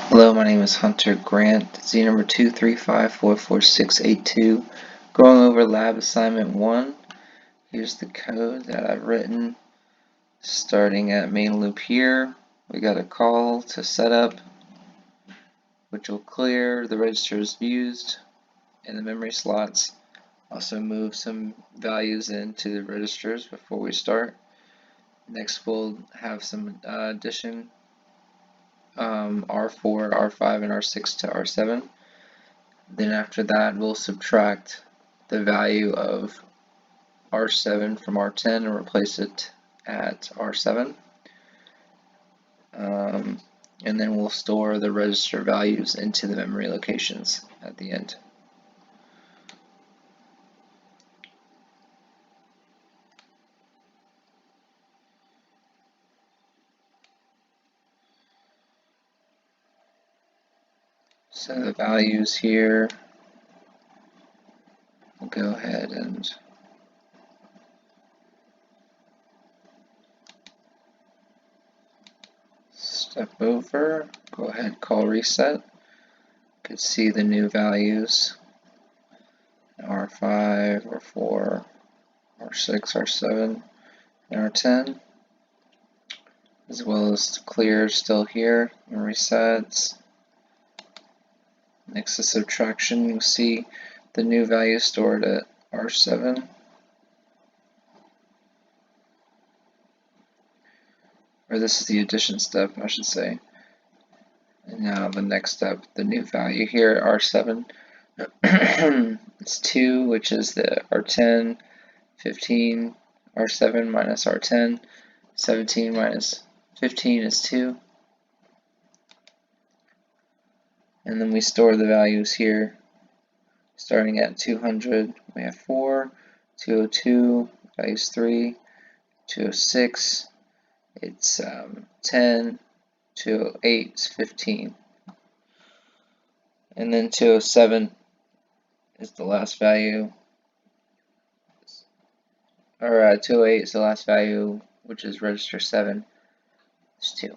Hello, my name is Hunter Grant, Z number 235444682. Going over lab assignment 1. Here's the code that I've written. Starting at main loop here, we got a call to setup, which will clear the registers used in the memory slots. Also move some values into the registers before we start. Next we'll have some addition. R4, R5, and R6 to R7. Then after that, we'll subtract the value of R7 from R10 and replace it at R7. And then we'll store the register values into the memory locations at the end. So the values here, we'll go ahead and step over, go ahead, call reset. You can see the new values, R5, R4, R6, R7, and R10, as well as clear still here, and resets. Next to subtraction, you'll see the new value stored at R7. Or this is the addition step, I should say. And now the next step, the new value here, R7. It's 2, which is the R10, 15, R7 minus R10, 17 minus 15 is 2. And then we store the values here. Starting at 200, we have 4, 202, values 3, 206, it's 10, 208 is 15. And then 207 is the last value, or 208 is the last value, which is register 7, it's 2.